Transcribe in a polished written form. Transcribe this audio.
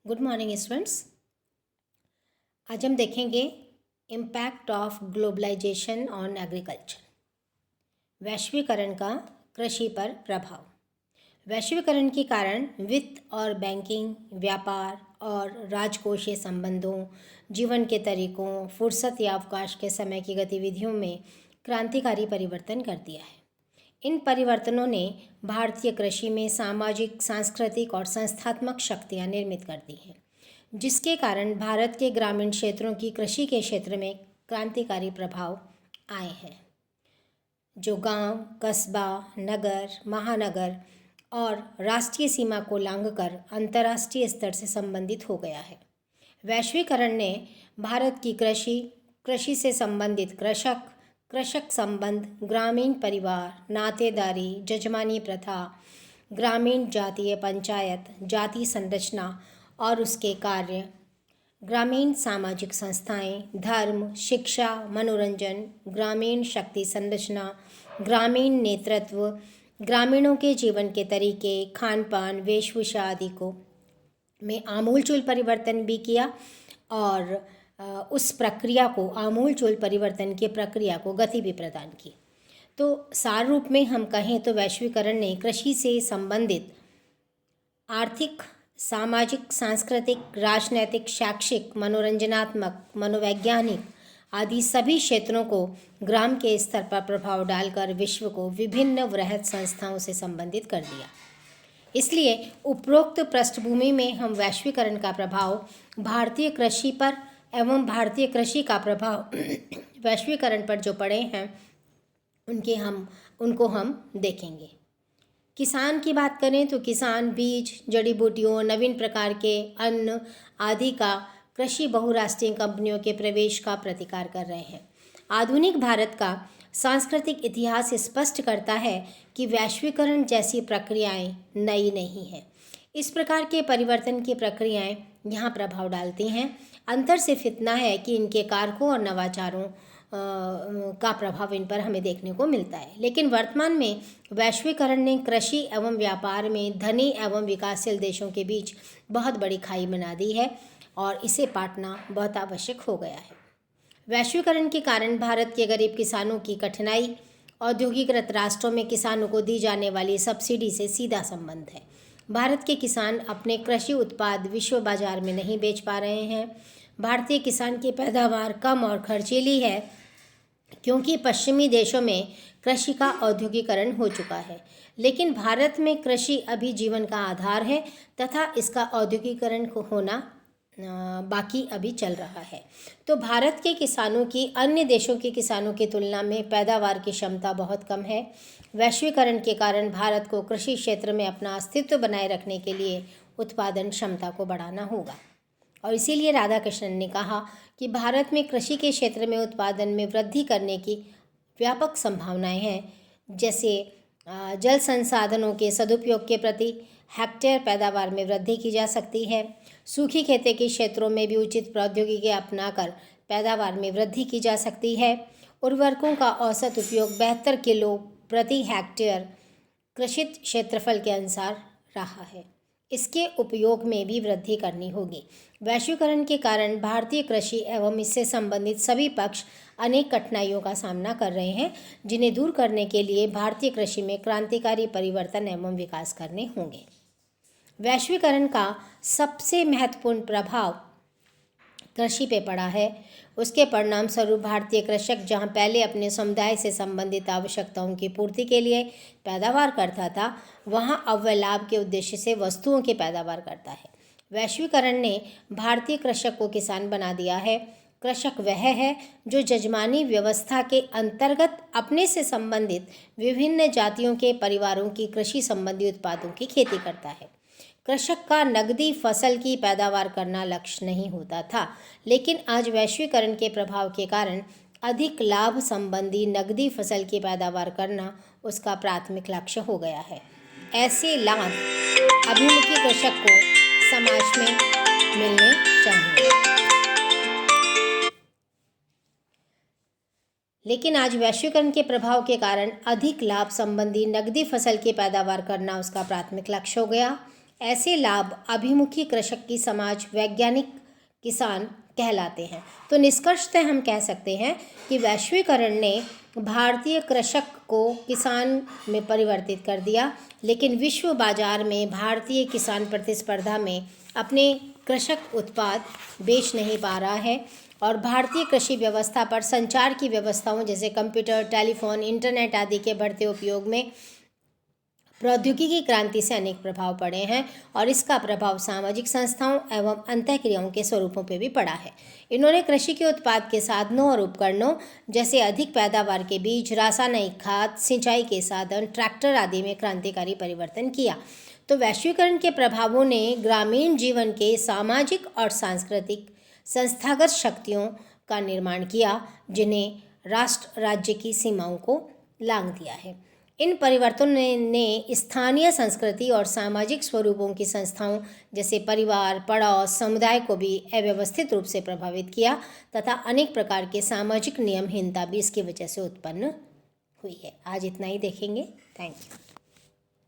Good morning students. आज हम देखेंगे impact of globalisation on agriculture. वैश्वीकरण का कृषि पर प्रभाव। वैश्वीकरण के कारण वित्त और बैंकिंग, व्यापार और राजकोषीय संबंधों, जीवन के तरीकों, फुर्सत या अवकाश के समय की गतिविधियों में क्रांतिकारी परिवर्तन कर दिया है। इन परिवर्तनों ने भारतीय कृषि में सामाजिक, सांस्कृतिक और संस्थात्मक शक्तियाँ निर्मित कर दी हैं, जिसके कारण भारत के ग्रामीण क्षेत्रों की कृषि के क्षेत्र में क्रांतिकारी प्रभाव आए हैं, जो गांव, कस्बा, नगर, महानगर और राष्ट्रीय सीमा को लांघकर अंतर्राष्ट्रीय स्तर से संबंधित हो गया है। वैश्वीकरण ने भारत की कृषि से संबंधित कृषक संबंध, ग्रामीण परिवार, नातेदारी, जजमानी प्रथा, ग्रामीण जातीय पंचायत, जाति संरचना और उसके कार्य, ग्रामीण सामाजिक संस्थाएं, धर्म, शिक्षा, मनोरंजन, ग्रामीण शक्ति संरचना, ग्रामीण नेतृत्व, ग्रामीणों के जीवन के तरीके, खान पान, वेशभूषा आदि को में आमूलचूल परिवर्तन भी किया और उस प्रक्रिया को, आमूलचूल परिवर्तन की प्रक्रिया को गति भी प्रदान की। तो सार रूप में हम कहें तो वैश्वीकरण ने कृषि से संबंधित आर्थिक, सामाजिक, सांस्कृतिक, राजनैतिक, शैक्षिक, मनोरंजनात्मक, मनोवैज्ञानिक आदि सभी क्षेत्रों को ग्राम के स्तर पर प्रभाव डालकर विश्व को विभिन्न वृहद संस्थाओं से संबंधित कर दिया। इसलिए उपरोक्त पृष्ठभूमि में हम वैश्वीकरण का प्रभाव भारतीय कृषि पर एवं भारतीय कृषि का प्रभाव वैश्वीकरण पर जो पड़े हैं उनको हम देखेंगे। किसान की बात करें तो किसान बीज, जड़ी बूटियों, नवीन प्रकार के अन्न आदि का कृषि बहुराष्ट्रीय कंपनियों के प्रवेश का प्रतिकार कर रहे हैं। आधुनिक भारत का सांस्कृतिक इतिहास स्पष्ट करता है कि वैश्वीकरण जैसी प्रक्रियाएं नई नहीं हैं। इस प्रकार के परिवर्तन की प्रक्रियाएं यहाँ प्रभाव डालती हैं। अंतर सिर्फ इतना है कि इनके कारकों और नवाचारों का प्रभाव इन पर हमें देखने को मिलता है। लेकिन वर्तमान में वैश्वीकरण ने कृषि एवं व्यापार में धनी एवं विकासशील देशों के बीच बहुत बड़ी खाई बना दी है और इसे पाटना बहुत आवश्यक हो गया है। वैश्वीकरण के कारण भारत के गरीब किसानों की कठिनाई औद्योगिकृत राष्ट्रों में किसानों को दी जाने वाली सब्सिडी से सीधा संबंध है। भारत के किसान अपने कृषि उत्पाद विश्व बाजार में नहीं बेच पा रहे हैं। भारतीय किसान की पैदावार कम और खर्चीली है, क्योंकि पश्चिमी देशों में कृषि का औद्योगिकरण हो चुका है। लेकिन भारत में कृषि अभी जीवन का आधार है तथा इसका औद्योगिकरण होना बाकी अभी चल रहा है। तो भारत के किसानों की अन्य देशों के किसानों की तुलना में पैदावार की क्षमता बहुत कम है। वैश्वीकरण के कारण भारत को कृषि क्षेत्र में अपना अस्तित्व बनाए रखने के लिए उत्पादन क्षमता को बढ़ाना होगा और इसीलिए राधाकृष्णन ने कहा कि भारत में कृषि के क्षेत्र में उत्पादन में वृद्धि करने की व्यापक संभावनाएं हैं, जैसे जल संसाधनों के सदुपयोग के प्रति हेक्टेयर पैदावार में वृद्धि की जा सकती है। सूखी खेती के क्षेत्रों में भी उचित प्रौद्योगिकी अपनाकर पैदावार में वृद्धि की जा सकती है। उर्वरकों का औसत उपयोग 72 किलो प्रति हेक्टेयर कृषित क्षेत्रफल के अनुसार रहा है। इसके उपयोग में भी वृद्धि करनी होगी। वैश्वीकरण के कारण भारतीय कृषि एवं इससे संबंधित सभी पक्ष अनेक कठिनाइयों का सामना कर रहे हैं, जिन्हें दूर करने के लिए भारतीय कृषि में क्रांतिकारी परिवर्तन एवं विकास करने होंगे। वैश्वीकरण का सबसे महत्वपूर्ण प्रभाव कृषि पे पड़ा है। उसके परिणाम स्वरूप भारतीय कृषक जहां पहले अपने समुदाय से संबंधित आवश्यकताओं की पूर्ति के लिए पैदावार करता था, वहां अब वह लाभ के उद्देश्य से वस्तुओं की पैदावार करता है। वैश्वीकरण ने भारतीय कृषक को किसान बना दिया है। कृषक वह है जो जजमानी व्यवस्था के अंतर्गत अपने से संबंधित विभिन्न जातियों के परिवारों की कृषि संबंधी उत्पादों की खेती करता है। कृषक का नकदी फसल की पैदावार करना लक्ष्य नहीं होता था, लेकिन आज वैश्वीकरण के प्रभाव के कारण अधिक लाभ संबंधी नकदी फसल की पैदावार करना उसका प्राथमिक लक्ष्य हो गया है। ऐसे लाभ अभिमुखी कृषक को समाज में मिलने चाहिए। लेकिन आज वैश्वीकरण के प्रभाव के कारण अधिक लाभ संबंधी नकदी फसल की पैदावार करना उसका प्राथमिक लक्ष्य हो गया। ऐसे लाभ अभिमुखी कृषक की समाज वैज्ञानिक किसान कहलाते हैं। तो निष्कर्षतः हम कह सकते हैं कि वैश्वीकरण ने भारतीय कृषक को किसान में परिवर्तित कर दिया, लेकिन विश्व बाजार में भारतीय किसान प्रतिस्पर्धा में अपने कृषक उत्पाद बेच नहीं पा रहा है और भारतीय कृषि व्यवस्था पर संचार की व्यवस्थाओं जैसे कंप्यूटर, टेलीफोन, इंटरनेट आदि के बढ़ते उपयोग में प्रौद्योगिकी क्रांति से अनेक प्रभाव पड़े हैं और इसका प्रभाव सामाजिक संस्थाओं एवं अंतःक्रियाओं के स्वरूपों पर भी पड़ा है। इन्होंने कृषि के उत्पाद के साधनों और उपकरणों जैसे अधिक पैदावार के बीज, रासायनिक खाद, सिंचाई के साधन, ट्रैक्टर आदि में क्रांतिकारी परिवर्तन किया। तो वैश्वीकरण के प्रभावों ने ग्रामीण जीवन के सामाजिक और सांस्कृतिक संस्थागत शक्तियों का निर्माण किया, जिन्हें राष्ट्र राज्य की सीमाओं को लांघ दिया है। इन परिवर्तनों ने स्थानीय संस्कृति और सामाजिक स्वरूपों की संस्थाओं जैसे परिवार, पड़ोस, समुदाय को भी अव्यवस्थित रूप से प्रभावित किया तथा अनेक प्रकार के सामाजिक नियमहीनता भी इसकी वजह से उत्पन्न हुई है। आज इतना ही देखेंगे। Thank you.